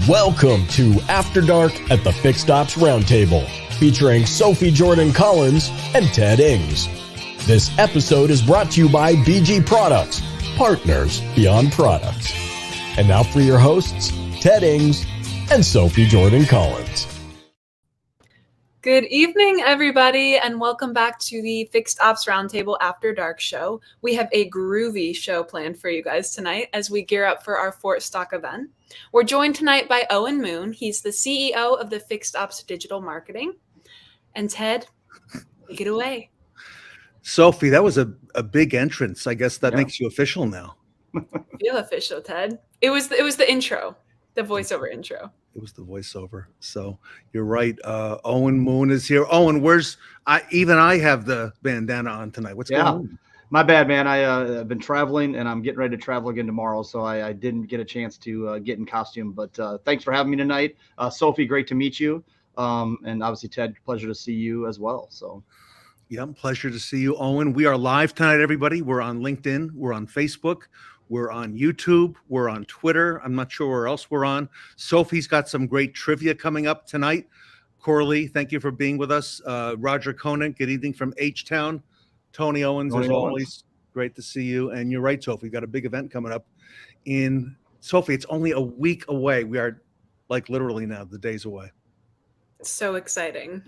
Welcome to After Dark at the Fixed Ops Roundtable, featuring Sophie Jordan Collins and Ted Ings. This episode is brought to you by BG Products, partners beyond products. And now for your hosts, Ted Ings and Sophie Jordan Collins. Good evening, everybody, and welcome back to the Fixed Ops Roundtable After Dark show. We have a groovy show planned for you guys tonight as we gear up for our Fort Stock event. We're joined tonight by Owen Moon. He's the CEO of the Fixed Ops Digital Marketing. And Ted, take it away. Sophie, that was a big entrance. I guess that makes you official now. Feel official, Ted. It was the intro, the voiceover intro. It was the voiceover. So you're right. Owen Moon is here. Owen, I have the bandana on tonight. What's going on? My bad, man. I've been traveling and I'm getting ready to travel again tomorrow. So I didn't get a chance to get in costume, but thanks for having me tonight. Sophie, great to meet you. And obviously Ted, pleasure to see you as well. So. Yeah, pleasure to see you, Owen. We are live tonight, everybody. We're on LinkedIn. We're on Facebook. We're on YouTube. We're on Twitter. I'm not sure where else we're on. Sophie's got some great trivia coming up tonight. Corley, thank you for being with us. Roger Conant, good evening from H-Town. Tony Owens, as always, great to see you. And you're right, Sophie, we've got a big event coming up Sophie, it's only a week away. We are literally now the days away. So exciting.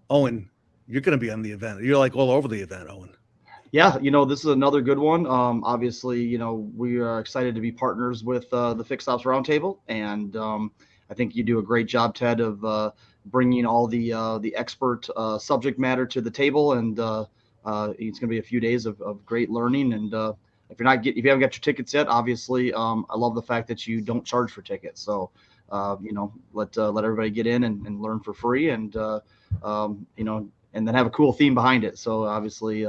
Owen, you're going to be on the event. You're all over the event, Owen. Yeah, this is another good one. Obviously, we are excited to be partners with the Fixed Ops Roundtable, and I think you do a great job, Ted, of bringing all the expert subject matter to the table. And it's going to be a few days of great learning. And if you haven't got your tickets yet, obviously, I love the fact that you don't charge for tickets. So let everybody get in and learn for free, and and then have a cool theme behind it. So obviously,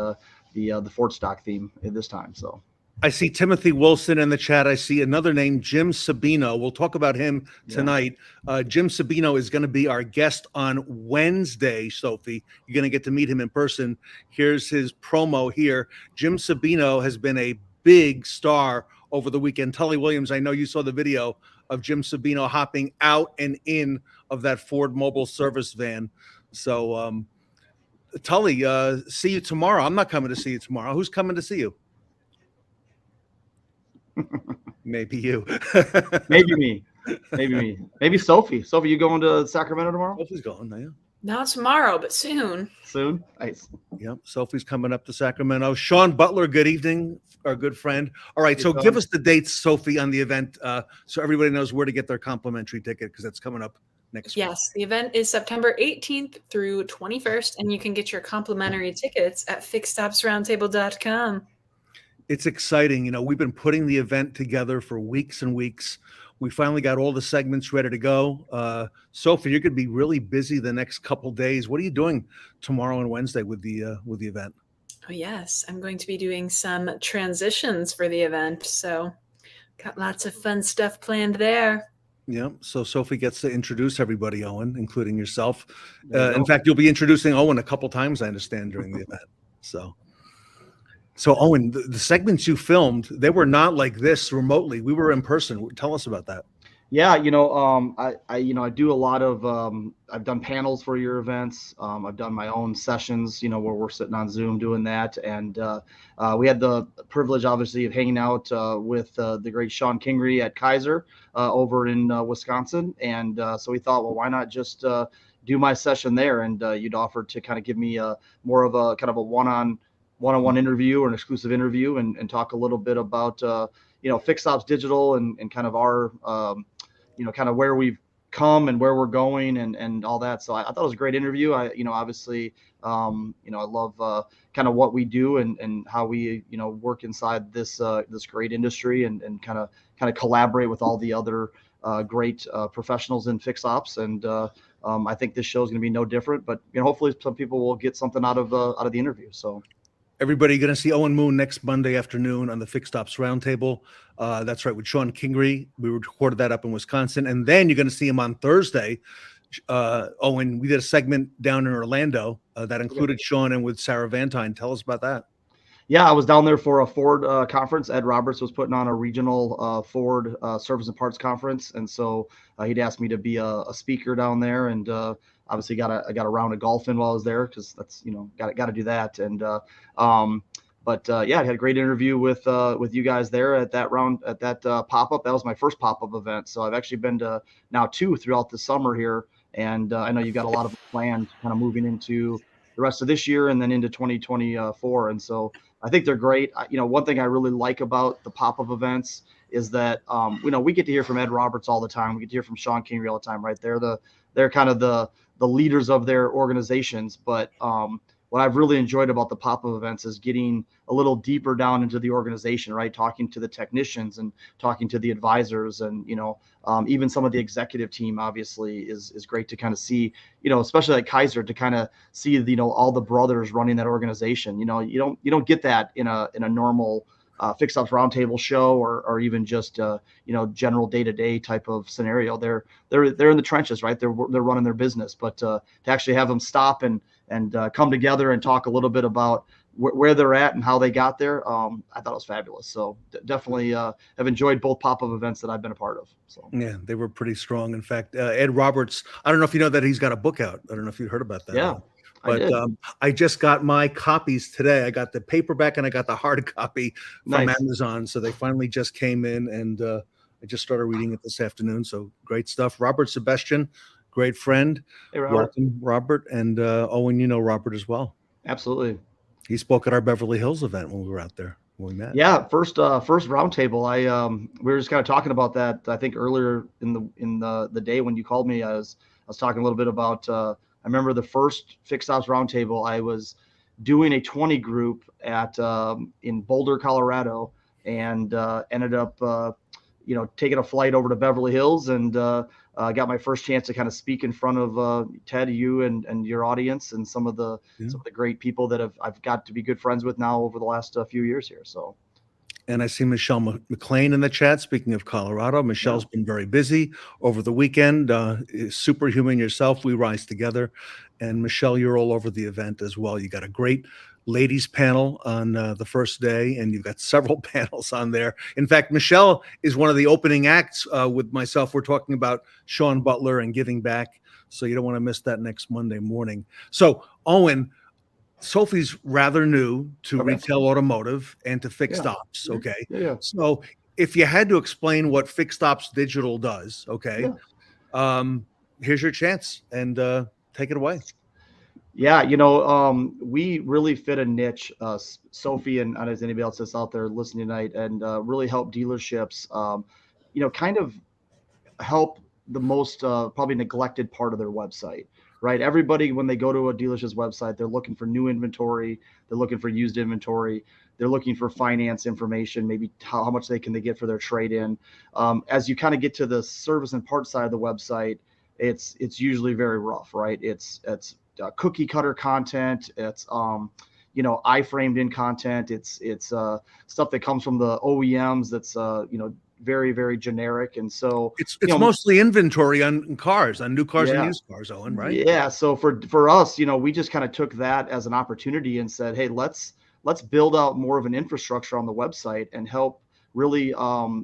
the Fort Stock theme at this time. So I see Timothy Wilson in the chat. I see another name, Jim Sabino. We'll talk about him tonight. Jim Sabino is going to be our guest on Wednesday, Sophie. You're going to get to meet him in person. Here's his promo here. Jim Sabino has been a big star over the weekend. Tully Williams, I know you saw the video of Jim Sabino hopping out and in of that Ford mobile service van. So, Tully, see you tomorrow. I'm not coming to see you tomorrow. Who's coming to see you? Maybe you. Maybe me. Maybe Sophie. Sophie, you going to Sacramento tomorrow? Sophie's going, yeah. Not tomorrow, but soon. Soon? Nice. Yep, Sophie's coming up to Sacramento. Sean Butler, good evening, our good friend. All right, so give us the dates, Sophie, on the event so everybody knows where to get their complimentary ticket, because that's coming up next week. Yes, the event is September 18th through 21st, and you can get your complimentary tickets at fixedopsroundtable.com. It's exciting. We've been putting the event together for weeks and weeks. We finally got all the segments ready to go. Sophie, you're going to be really busy the next couple days. What are you doing tomorrow and Wednesday with the event? Oh, yes. I'm going to be doing some transitions for the event. So got lots of fun stuff planned there. Yeah. So Sophie gets to introduce everybody, Owen, including yourself. In fact, you'll be introducing Owen a couple times, I understand, during the event. So Owen, the segments you filmed, they were not like this remotely. We were in person. Tell us about that. Yeah, I do a lot of I've done panels for your events. I've done my own sessions, where we're sitting on Zoom doing that. And we had the privilege, obviously, of hanging out with the great Sean Kingery at Kaiser over in Wisconsin. And so we thought, well, why not just do my session there? And you'd offered to kind of give me more of a kind of a one-on-one interview or an exclusive interview and talk a little bit about, Fixed Ops Digital and kind of our, kind of where we've come and where we're going and all that. So I thought it was a great interview. Obviously, I love kind of what we do and how we, work inside this great industry and kind of collaborate with all the other great professionals in Fixed Ops. And I think this show is going to be no different, but, hopefully some people will get something out of the interview. So. Everybody, you're going to see Owen Moon next Monday afternoon on the Fixed Ops Roundtable. That's right, with Sean Kingery. We recorded that up in Wisconsin. And then you're going to see him on Thursday. Owen, we did a segment down in Orlando that included Sean and with Sarah Vantine. Tell us about that. Yeah, I was down there for a Ford conference. Ed Roberts was putting on a regional Ford service and parts conference, and so he'd asked me to be a speaker down there, and obviously I got a round of golf in while I was there because that's got to do that. And yeah, I had a great interview with you guys there at that pop up. That was my first pop up event, so I've actually been to now 2 throughout the summer here, and I know you've got a lot of plans kind of moving into the rest of this year and then into 2024, and so I think they're great. One thing I really like about the pop-up events is that we get to hear from Ed Roberts all the time. We get to hear from Sean Kingery all the time, right? They're kind of the leaders of their organizations. But what I've really enjoyed about the pop-up events is getting a little deeper down into the organization, right? Talking to the technicians and talking to the advisors, and even some of the executive team obviously is great to kind of see, especially like Kaiser, to kind of see, all the brothers running that organization. You don't get that in a normal Fixed Ops Roundtable show or even just general day-to-day type of scenario. They're in the trenches, right? They're running their business, but to actually have them stop and come together and talk a little bit about where they're at and how they got there, I thought it was fabulous. So definitely have enjoyed both pop-up events that I've been a part of. So yeah, they were pretty strong. In fact, Ed Roberts, I don't know if you know that he's got a book out. I don't know if you heard about that. Yeah, but I just got my copies today. I got the paperback and I got the hard copy from Amazon. So they finally just came in, and I just started reading it this afternoon. So great stuff. Robert Sebastian, great friend. Hey, Robert. Welcome, Robert. And Owen, you know Robert as well. Absolutely. He spoke at our Beverly Hills event when we were out there when we met. Yeah, first roundtable. We were just kind of talking about that. I think earlier in the day when you called me, I was talking a little bit about. I remember the first Fixed Ops roundtable. I was doing a 20 group at in Boulder, Colorado, and ended up taking a flight over to Beverly Hills, and got my first chance to kind of speak in front of Ted, you and your audience, and some of the great people that I've got to be good friends with now over the last few years here. So. And I see Michelle McLean in the chat. Speaking of Colorado, Michelle's been very busy over the weekend. Superhuman yourself, we rise together. And Michelle, you're all over the event as well. You got a great ladies panel on the first day, and you've got several panels on there. In fact, Michelle is one of the opening acts with myself. We're talking about Sean Butler and giving back. So you don't want to miss that next Monday morning. So Owen, Sophie's rather new to retail automotive and to fixed ops. Okay. Yeah. So if you had to explain what fixed ops digital does, here's your chance, and take it away. Yeah. We really fit a niche, Sophie, and as anybody else that's out there listening tonight, and really help dealerships, kind of help the most probably neglected part of their website. Right. Everybody, when they go to a dealership's website, they're looking for new inventory. They're looking for used inventory. They're looking for finance information, maybe how much they get for their trade-in. As you kind of get to the service and parts side of the website, it's usually very rough, right? It's cookie cutter content. It's iframed in content. It's stuff that comes from the OEMs. That's very, very generic. And so it's mostly inventory on cars, on new cars and used cars, Owen, right? Yeah. So for us, we just kind of took that as an opportunity and said, hey, let's build out more of an infrastructure on the website and help really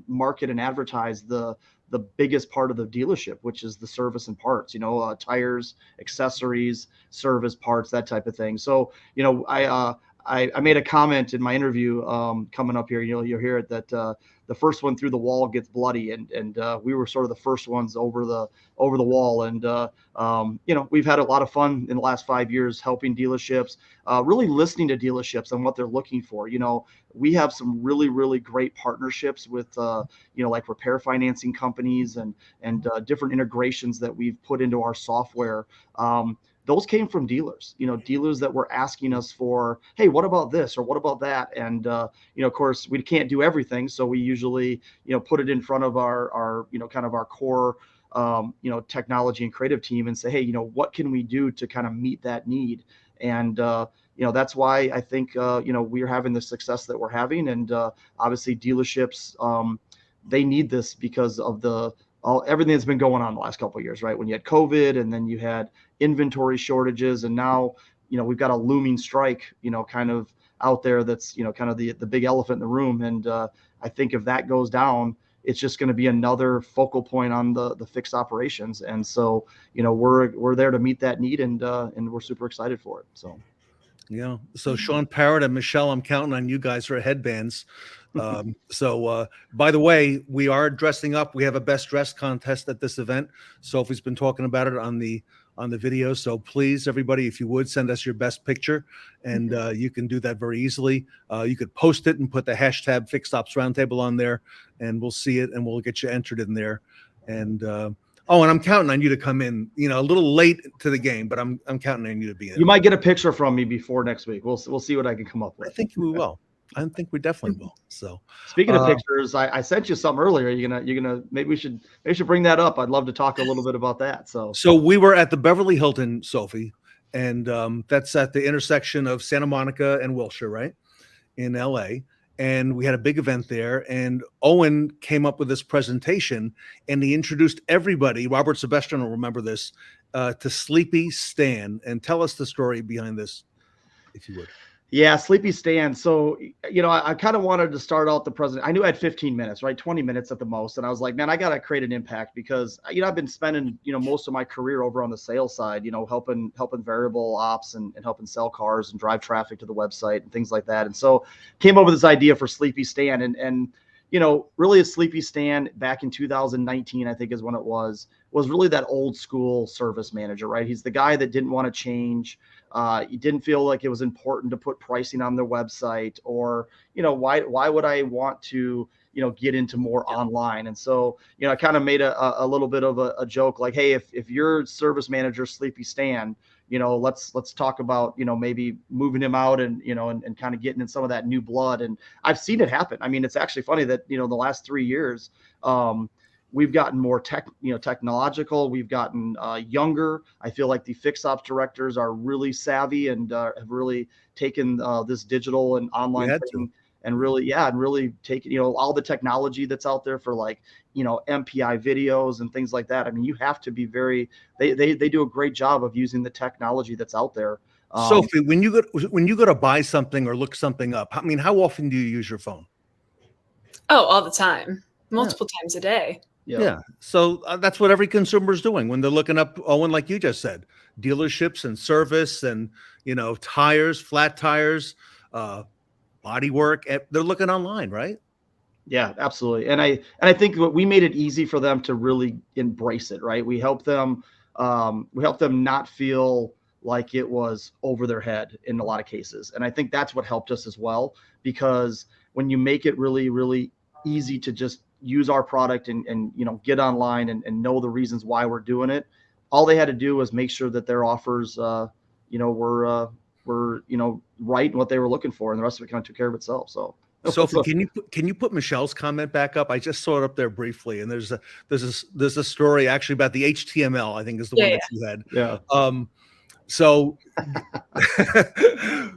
market and advertise the biggest part of the dealership, which is the service and parts, tires, accessories, service, parts, that type of thing. So, I made a comment in my interview coming up here. You'll hear it, that the first one through the wall gets bloody, and we were sort of the first ones over the wall. And we've had a lot of fun in the last 5 years helping dealerships, really listening to dealerships and what they're looking for. We have some really, really great partnerships with like repair financing companies and different integrations that we've put into our software. Those came from dealers, dealers that were asking us for, hey, what about this or what about that? And, of course, we can't do everything. So we usually, put it in front of our kind of our core, technology and creative team and say, hey, what can we do to kind of meet that need? And, that's why I think, we're having the success that we're having. And obviously dealerships, they need this because of everything that's been going on the last couple of years, right? When you had COVID, and then you had inventory shortages, and now, we've got a looming strike, kind of out there that's, kind of the big elephant in the room. And I think if that goes down, it's just going to be another focal point on the fixed operations. And so, we're there to meet that need, and we're super excited for it. So. Yeah. So Sean Parrott and Michelle, I'm counting on you guys for headbands. By the way, we are dressing up. We have a best dress contest at this event. Sophie's been talking about it on the video. So please, everybody, if you would send us your best picture, and you can do that very easily. You could post it and put the hashtag Fixed Ops Roundtable on there, and we'll see it, and we'll get you entered in there. And and I'm counting on you to come in, a little late to the game, but I'm counting on you to be in. You might get a picture from me before next week. We'll see what I can come up with. I think we will. I think we definitely will. So speaking of pictures, I sent you some earlier. You're gonna maybe we should bring that up. I'd love to talk a little bit about that. So we were at the Beverly Hilton, Sophie, and that's at the intersection of Santa Monica and Wilshire, right, in LA. And we had a big event there, and Owen came up with this presentation, and he introduced everybody. Robert Sebastian will remember this, to Sleepy Stan. And tell us the story behind this, if you would. Yeah, Sleepy Stan. So, I kind of wanted to start out the president. I knew I had 15 minutes, right? 20 minutes at the most. And I was like, man, I got to create an impact because, I've been spending, most of my career over on the sales side, helping variable ops and helping sell cars and drive traffic to the website and things like that. And so came up with this idea for Sleepy Stan, and really a Sleepy Stan back in 2019, I think is when it was really that old school service manager, right? He's the guy that didn't want to change. He didn't feel like it was important to put pricing on their website, or, why would I want to, get into more online? And so, I kind of made a little bit of a joke, like, hey, if your service manager, Sleepy Stan, let's talk about, maybe moving him out and, and kind of getting in some of that new blood. And I've seen it happen. I mean, it's actually funny that, the last 3 years, we've gotten more technological. We've gotten younger. I feel like the fixed ops directors are really savvy and have really taken this digital and online thing and really taken, all the technology that's out there for like, MPI videos and things like that. I mean, you have to be they do a great job of using the technology that's out there. Sophie, when you go to buy something or look something up, I mean, how often do you use your phone? Oh, all the time, multiple times a day. Yeah. So that's what every consumer is doing when they're looking up, Owen, like you just said, dealerships and service and, tires, flat tires, body work. They're looking online, right? Yeah, absolutely. And I think we made it easy for them to really embrace it, right? We helped them not feel like it was over their head in a lot of cases. And I think that's what helped us as well, because when you make it really, really easy to just use our product and get online and know the reasons why we're doing it, all they had to do was make sure that their offers were right and what they were looking for, and the rest of it kind of took care of itself. So Sophie, can you put Michelle's comment back up? I just saw it up there briefly, and there's a story actually about the HTML, I think is the one that you had. Yeah.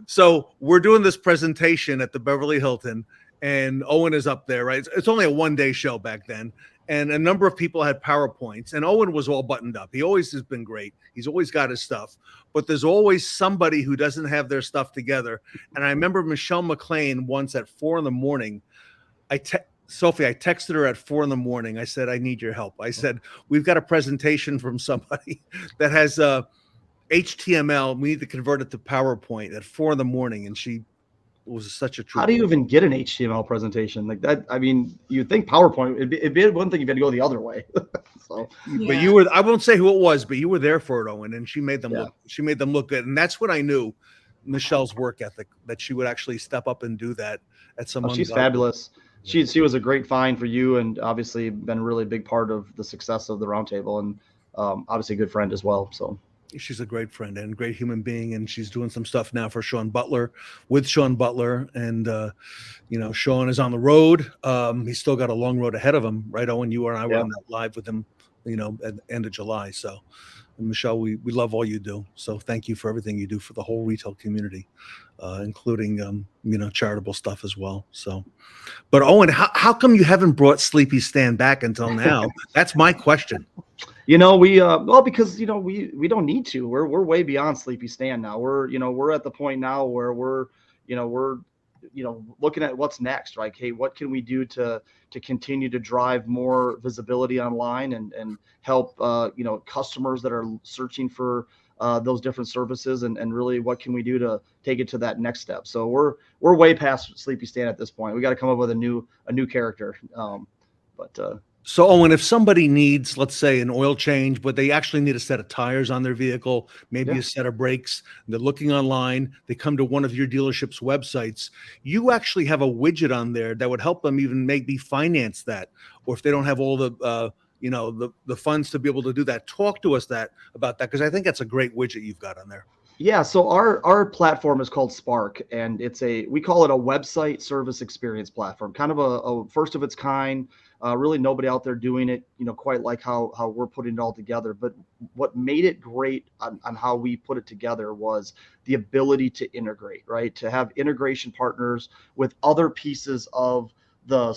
So we're doing this presentation at the Beverly Hilton, and Owen is up there, right? It's only a one-day show back then. And a number of people had PowerPoints, and Owen was all buttoned up. He always has been great. He's always got his stuff, but there's always somebody who doesn't have their stuff together. And I remember Michelle McLean once at 4 a.m. Sophie, I texted her at 4 a.m. I said, I need your help. I said, we've got a presentation from somebody that has HTML. We need to convert it to PowerPoint at 4 a.m. And she was such a true. How do you even get an HTML presentation like that? I mean, you'd think PowerPoint, it'd be one thing if you had to go the other way. So, but you were, I won't say who it was, but you were there for it, Owen, and she made them look good. And that's when I knew Michelle's work ethic, that she would actually step up and do that at some. She's fabulous. She was a great find for you, and obviously been a really big part of the success of the roundtable, and obviously a good friend as well. So she's a great friend and a great human being, and she's doing some stuff now for Sean Butler, with Sean Butler, and Sean is on the road. He's still got a long road ahead of him, right, Owen? You and I were on that live with him, at the end of July. So, and Michelle, we love all you do. So thank you for everything you do for the whole retail community, including charitable stuff as well. So, but Owen, how come you haven't brought Sleepy Stan back until now? That's my question. Because we don't need to. We're way beyond Sleepy Stan now. We're at the point now where we're we're looking at what's next. Like, hey, what can we do to continue to drive more visibility online and help customers that are searching for those different services, and really what can we do to take it to that next step. So we're way past Sleepy Stan at this point. We got to come up with a new character. So, Owen, if somebody needs, let's say, an oil change, but they actually need a set of tires on their vehicle, maybe a set of brakes, they're looking online, they come to one of your dealership's websites, you actually have a widget on there that would help them even maybe finance that. Or if they don't have all the funds to be able to do that, talk to us about that, because I think that's a great widget you've got on there. Yeah, so our platform is called Spark, and we call it a website service experience platform, kind of a first of its kind. Really nobody out there doing it, quite like how we're putting it all together. But what made it great on how we put it together was the ability to integrate, right? To have integration partners with other pieces of the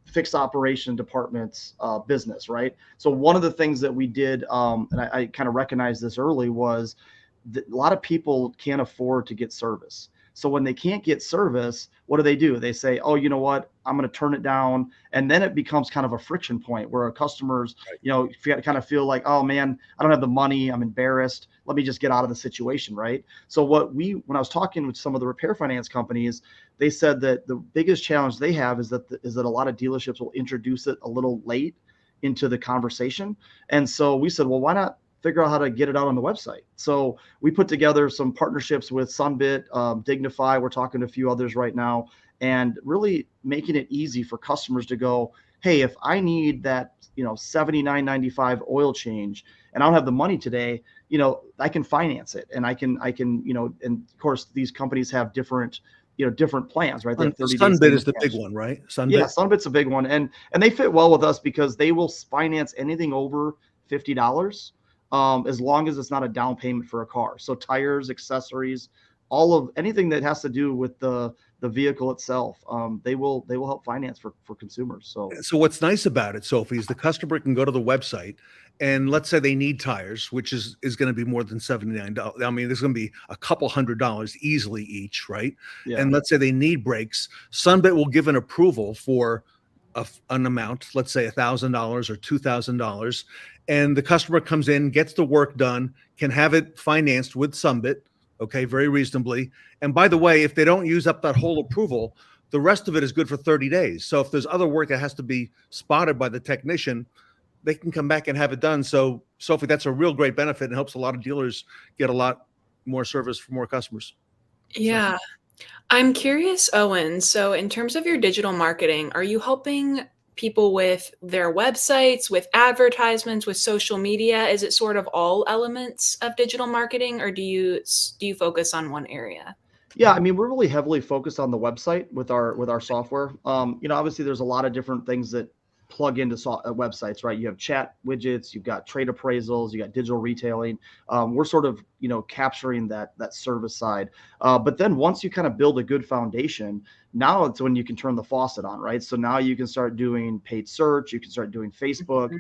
fixed operation department's business, right? So one of the things that we did, and I kind of recognized this early, was that a lot of people can't afford to get service. So when they can't get service, what do? They say, oh, you know what? I'm going to turn it down. And then it becomes kind of a friction point where customers, kind of feel like, oh man, I don't have the money. I'm embarrassed. Let me just get out of the situation. Right. So when I was talking with some of the repair finance companies, they said that the biggest challenge they have is that a lot of dealerships will introduce it a little late into the conversation. And so we said, well, why not figure out how to get it out on the website? So we put together some partnerships with Sunbit, Dignify. We're talking to a few others right now, and really making it easy for customers to go, hey, if I need that, $79.95 oil change and I don't have the money today, I can finance it, and I can, and of course these companies have different plans, right? Sunbit is the big one, right? Sunbit. Yeah, Sunbit's a big one, and they fit well with us because they will finance anything over $50. As long as it's not a down payment for a car. So tires, accessories, anything that has to do with the vehicle itself, they will help finance for consumers. So what's nice about it, Sophie, is the customer can go to the website, and let's say they need tires, which is going to be more than $79. I mean, there's going to be a couple $100 easily each, right? Yeah. And let's say they need brakes. Sunbit will give an approval for an amount, let's say $1,000 or $2,000, and the customer comes in, gets the work done, can have it financed with Sunbit, okay, very reasonably. And by the way, if they don't use up that whole approval, the rest of it is good for 30 days. So if there's other work that has to be spotted by the technician, they can come back and have it done. So, Sophie, that's a real great benefit and helps a lot of dealers get a lot more service for more customers. Yeah. I'm curious, Owen, so in terms of your digital marketing, are you helping people with their websites, with advertisements, with social media? Is it sort of all elements of digital marketing, or do you focus on one area? Yeah, I mean, we're really heavily focused on the website with our software. Obviously there's a lot of different things that plug into websites, right? You have chat widgets, you've got trade appraisals, you got digital retailing. We're sort of, capturing that service side. But then once you kind of build a good foundation, now it's when you can turn the faucet on, right? So now you can start doing paid search, you can start doing Facebook,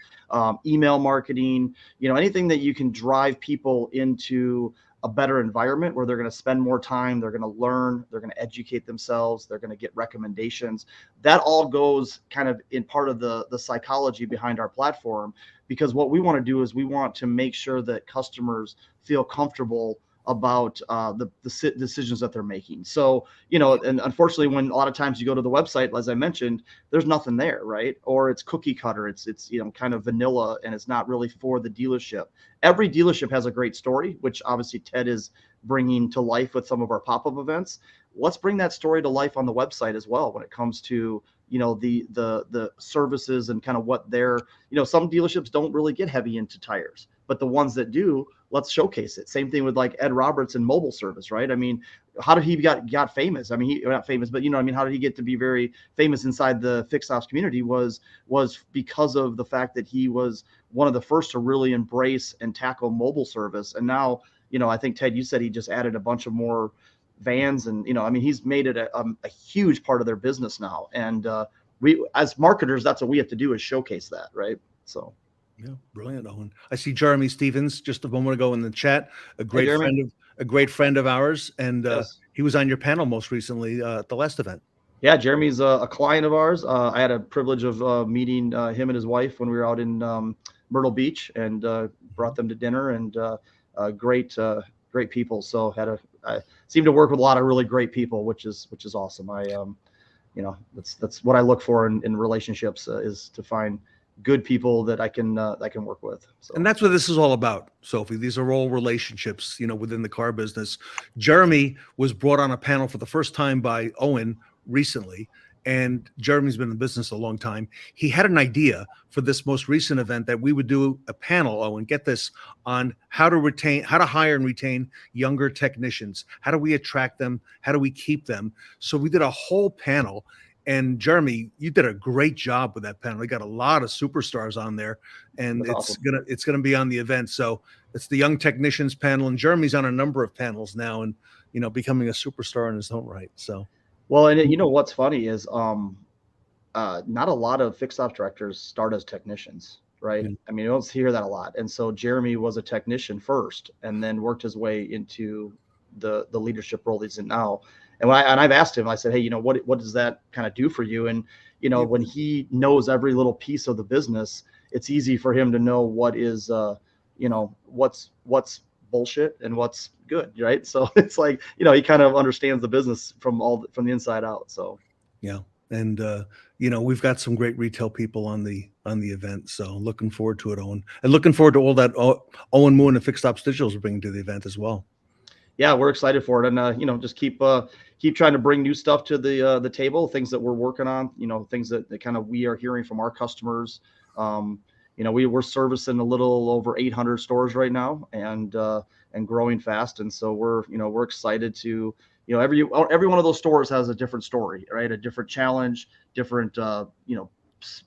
email marketing, anything that you can drive people into a better environment where they're going to spend more time, they're going to learn, they're going to educate themselves, they're going to get recommendations. That all goes kind of in part of the psychology behind our platform, because what we want to do is we want to make sure that customers feel comfortable about the decisions that they're making. So, and unfortunately, when a lot of times you go to the website, as I mentioned, there's nothing there, right? Or it's cookie cutter, it's kind of vanilla, and it's not really for the dealership. Every dealership has a great story, which obviously Ted is bringing to life with some of our pop-up events. Let's bring that story to life on the website as well when it comes to the services and kind of what they're, some dealerships don't really get heavy into tires, but the ones that do, let's showcase it. Same thing with like Ed Roberts and mobile service, right? I mean, how did he got famous? I mean, he not famous, but how did he get to be very famous inside the fixed ops community was because of the fact that he was one of the first to really embrace and tackle mobile service. And now, I think Ted, you said he just added a bunch of more vans, and he's made it a huge part of their business now. And we, as marketers, that's what we have to do, is showcase that, right? So. Yeah, brilliant, Owen. I see Jeremy Stevens just a moment ago in the chat, a great friend of ours, and yes. He was on your panel most recently at the last event. Yeah, Jeremy's a client of ours. I had a privilege of meeting him and his wife when we were out in Myrtle Beach, and brought them to dinner, and great people. So I seem to work with a lot of really great people, which is awesome. That's what I look for in relationships, is to find good people that I can work with. So. And that's what this is all about, Sophie. These are all relationships, within the car business. Jeremy was brought on a panel for the first time by Owen recently, and Jeremy's been in business a long time. He had an idea for this most recent event that we would do a panel, Owen, get this, on how to hire and retain younger technicians. How do we attract them? How do we keep them? So we did a whole panel. And Jeremy, you did a great job with that panel. We got a lot of superstars on there, and it's gonna be on the event. So it's the Young Technicians panel, and Jeremy's on a number of panels now, and becoming a superstar in his own right. So, well, and what's funny is not a lot of fixed ops directors start as technicians, right? Mm-hmm. I mean, you don't hear that a lot. And so Jeremy was a technician first, and then worked his way into the leadership role he's in now. And I've asked him, I said, hey, what does that kind of do for you? And, when he knows every little piece of the business, it's easy for him to know what is, what's bullshit and what's good. Right. So it's like, he kind of understands the business from the inside out. So, yeah. And, we've got some great retail people on the event. So looking forward to it, Owen, and looking forward to all that Owen Moon and Fixed Ops Digital is bringing to the event as well. Yeah, we're excited for it, and just keep trying to bring new stuff to the table, things that we're working on, things that kind of we are hearing from our customers. We're servicing a little over 800 stores right now, and growing fast, and so we're excited to every one of those stores has a different story, right? A different challenge, different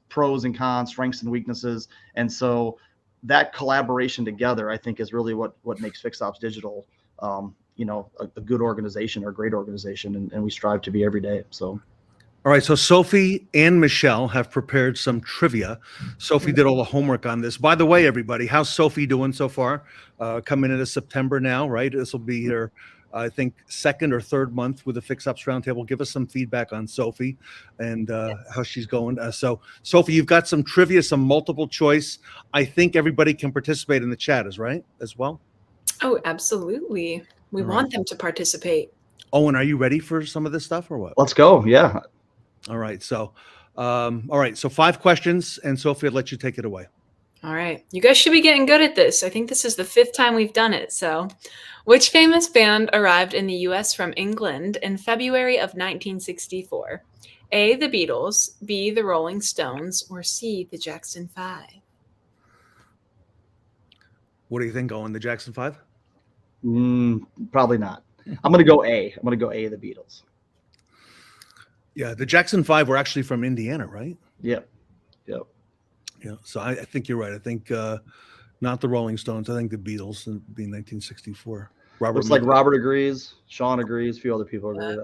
pros and cons, strengths and weaknesses, and so that collaboration together, I think, is really what makes Fixed Ops Digital a good organization or a great organization, and we strive to be every day. So, all right. So Sophie and Michelle have prepared some trivia. Sophie did all the homework on this. By the way, everybody, how's Sophie doing so far? Coming into September now, right? This will be her, I think, second or third month with the Fixed Ops Roundtable. Give us some feedback on Sophie and how she's going. So, Sophie, you've got some trivia, some multiple choice. I think everybody can participate in the chat, as well. Oh, absolutely. We want them to participate. Owen, are you ready for some of this stuff or what? Let's go. Yeah. All right. So, So 5 questions, and Sophie, I'll let you take it away. All right. You guys should be getting good at this. I think this is the 5th time we've done it. So, which famous band arrived in the U.S. from England in February of 1964? A, the Beatles, B, the Rolling Stones, or C, the Jackson 5? What do you think, Owen? The Jackson 5? Probably not. I'm going to go A. The Beatles. Yeah, the Jackson 5 were actually from Indiana, right? Yep. Yeah, so I think you're right. I think not the Rolling Stones. I think the Beatles, and being 1964. Looks like Robert agrees. Sean agrees. A few other people agree.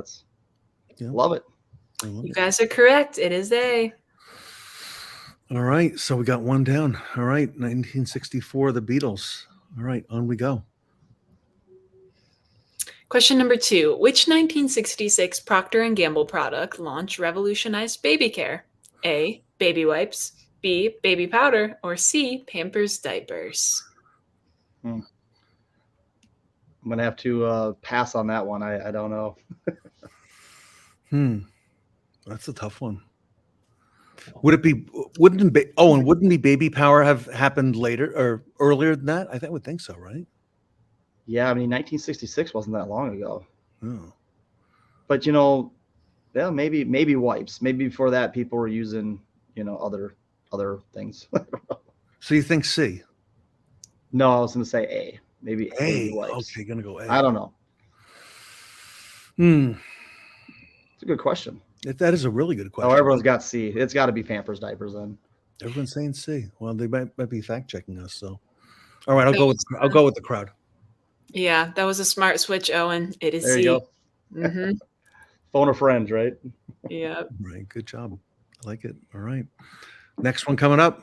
Love it. You guys are correct. It is A. All right, so we got one down. All right, 1964, the Beatles. All right, on we go. Question number 2. Which 1966 Procter & Gamble product launch revolutionized baby care? A, baby wipes, B, baby powder, or C, Pampers diapers? I'm going to have to pass on that one. I don't know. That's a tough one. Wouldn't the baby power have happened later or earlier than that? I would think so, right? Yeah, I mean, 1966 wasn't that long ago. Oh. But maybe wipes. Maybe before that, people were using other things. So you think C? No, I was going to say A. Maybe A. Wipes. Okay, gonna go A. I don't know. It's a good question. That is a really good question. Oh, everyone's got C. It's got to be Pampers diapers then. Everyone's saying C. Well, they might be fact checking us. So, all right, I'll go with the crowd. Yeah, that was a smart switch, Owen. It is there C. You go. Mm-hmm. Phone a friend, right? Yeah. Right. Good job. I like it. All right. Next one coming up.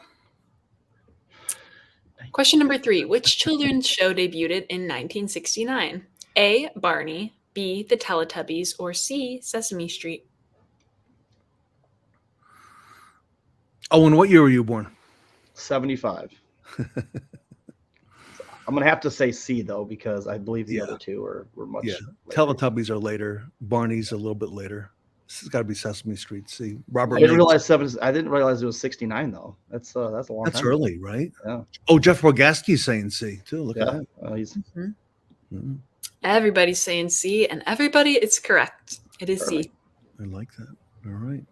Question number 3. Which children's show debuted in 1969? A, Barney, B, the Teletubbies, or C, Sesame Street? Owen, what year were you born? 75. I'm going to have to say C, though, because I believe the other two were much later. Teletubbies are later. Barney's a little bit later. This has got to be Sesame Street. C. Robert. I didn't realize it was 69 though. That's a long time. That's early, right? Yeah. Oh, Jeff Rogaski's saying C too. Look at that. Everybody's saying C, and everybody is correct. It is C. I like that. All right.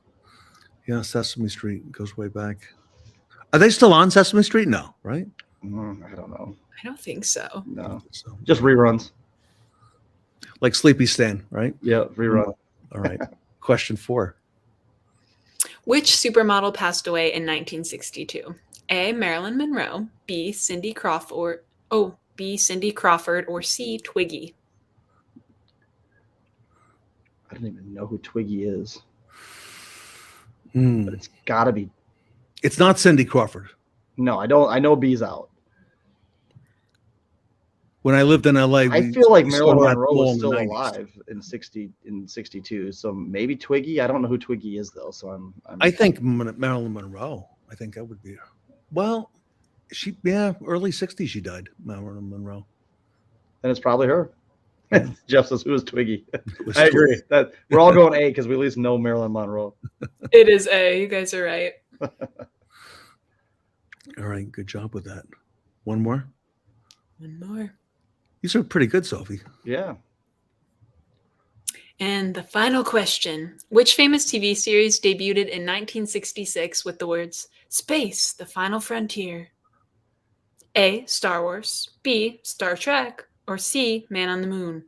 Yeah, Sesame Street goes way back. Are they still on Sesame Street? No, right? I don't know. I don't think so. No, just reruns. Like Sleepy Stan, right? Yeah, rerun. All right. Question 4. Which supermodel passed away in 1962? A, Marilyn Monroe, B, Cindy Crawford, or C, Twiggy? I don't even know who Twiggy is. But it's got to be. It's not Cindy Crawford. No, I don't. I know B's out. When I lived in LA, I feel like Marilyn Monroe was still alive in 62. So maybe Twiggy. I don't know who Twiggy is though. So I think Marilyn Monroe. I think that would be. Well, early 60s she died. Marilyn Monroe. And it's probably her. Jeff says, "Who is Twiggy?" I agree. That we're all going A because we at least know Marilyn Monroe. It is A. You guys are right. All right, good job with that. One more. These are pretty good, Sophie. Yeah. And the final question. Which famous TV series debuted in 1966 with the words, "Space, the Final Frontier"? A, Star Wars, B, Star Trek, or C, Man on the Moon?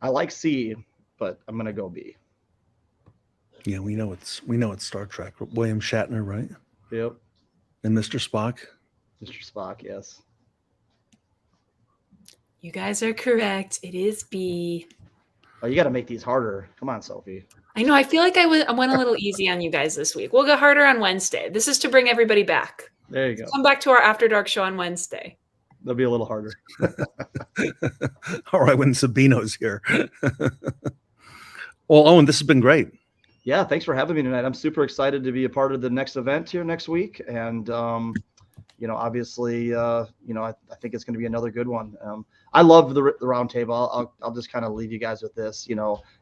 I like C, but I'm going to go B. Yeah, we know it's Star Trek. William Shatner, right? Yep. And Mr. Spock. Mr. Spock, yes. You guys are correct. It is B. Oh, you got to make these harder. Come on, Sophie. I know. I feel like I went a little easy on you guys this week. We'll go harder on Wednesday. This is to bring everybody back. There you go. Come back to our After Dark show on Wednesday. They'll be a little harder. All right, when Sabino's here. Well, Owen, this has been great. Yeah, thanks for having me tonight. I'm super excited to be a part of the next event here next week. And, obviously, I think it's going to be another good one. I love the roundtable. I'll just kind of leave you guys with this.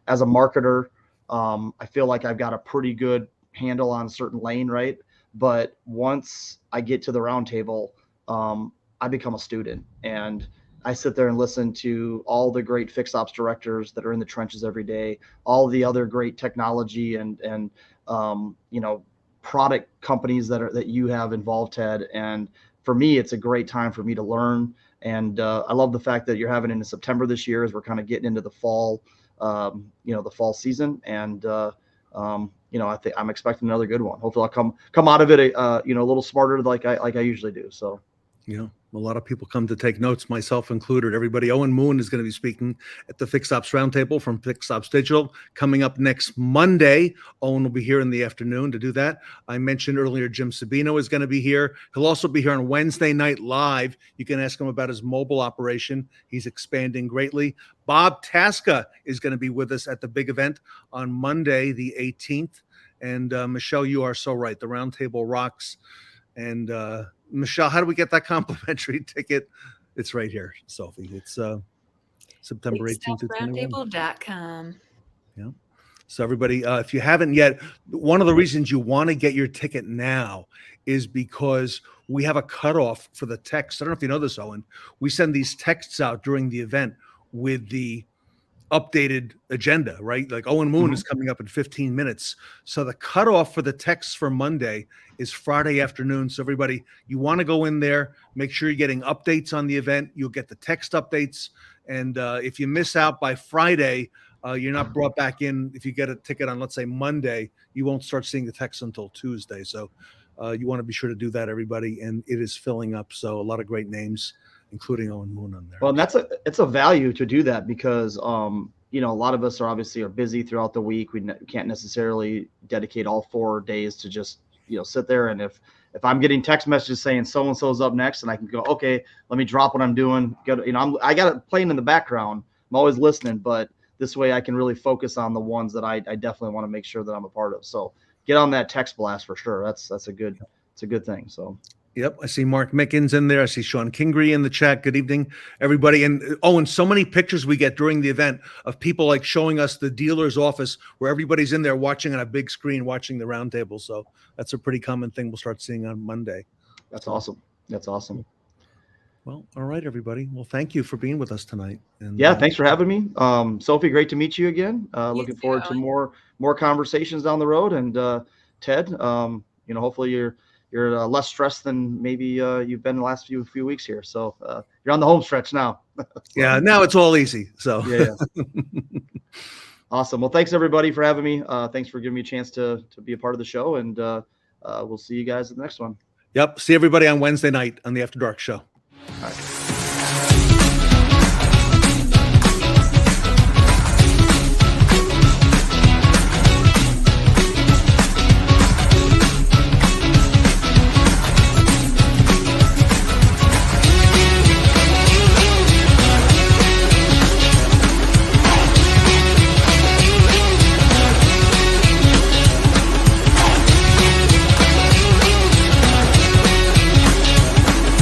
As a marketer, I feel like I've got a pretty good handle on a certain lane, right? But once I get to the roundtable, I become a student, and I sit there and listen to all the great fixed ops directors that are in the trenches every day, all the other great technology and product companies that you have involved, Ted. And for me, it's a great time for me to learn. And I love the fact that you're having it in September this year as we're kind of getting into the fall, the fall season. And, I think I'm expecting another good one. Hopefully I'll come out of it, a little smarter like I usually do. So, a lot of people come to take notes, myself included. Everybody. Owen Moon is going to be speaking at the Fixed Ops Roundtable from Fixed Ops Digital coming up next Monday. Owen will be here in the afternoon to do that. I mentioned earlier Jim Sabino is going to be here. He'll also be here on Wednesday night live. You can ask him about his mobile operation. He's expanding greatly. Bob Tasca is going to be with us at the big event on Monday, the 18th. And Michelle, you are so right. The Roundtable rocks. And Michelle, how do we get that complimentary ticket? It's right here, Sophie. It's September 18th to 21. Roundtable.com. Yeah. So everybody, if you haven't yet, one of the reasons you want to get your ticket now is because we have a cutoff for the text. I don't know if you know this, Owen. We send these texts out during the event with the updated agenda, right? Like Owen Moon is coming up in 15 minutes. So the cutoff for the texts for Monday is Friday afternoon. So everybody, you want to go in there, make sure you're getting updates on the event. You'll get the text updates. And if you miss out by Friday, you're not brought back in. If you get a ticket on, let's say, Monday, you won't start seeing the text until Tuesday. So you want to be sure to do that, everybody. And it is filling up. So a lot of great names, including Owen Moon on there. Well, and it's a value to do that because, a lot of us are busy throughout the week. We can't necessarily dedicate all 4 days to just sit there, and if I'm getting text messages saying so and so's up next, and I can go, okay, let me drop what I'm doing. I got it playing in the background. I'm always listening, but this way I can really focus on the ones that I definitely want to make sure that I'm a part of. So get on that text blast for sure. That's a good thing. So. Yep, I see Mark Mickens in there. I see Sean Kingery in the chat. Good evening, everybody. And so many pictures we get during the event of people like showing us the dealer's office where everybody's in there watching on a big screen, watching the roundtable. So that's a pretty common thing we'll start seeing on Monday. That's awesome. That's awesome. Well, all right, everybody. Well, thank you for being with us tonight. And yeah, thanks for having me. Sophie, great to meet you again. Looking forward to more conversations down the road. And Ted, hopefully you're less stressed than maybe you've been the last few weeks here. So you're on the home stretch now. Yeah, now it's all easy. So yeah. Awesome. Well, thanks everybody for having me. Thanks for giving me a chance to be a part of the show, and we'll see you guys at the next one. Yep. See everybody on Wednesday night on the After Dark show. All right.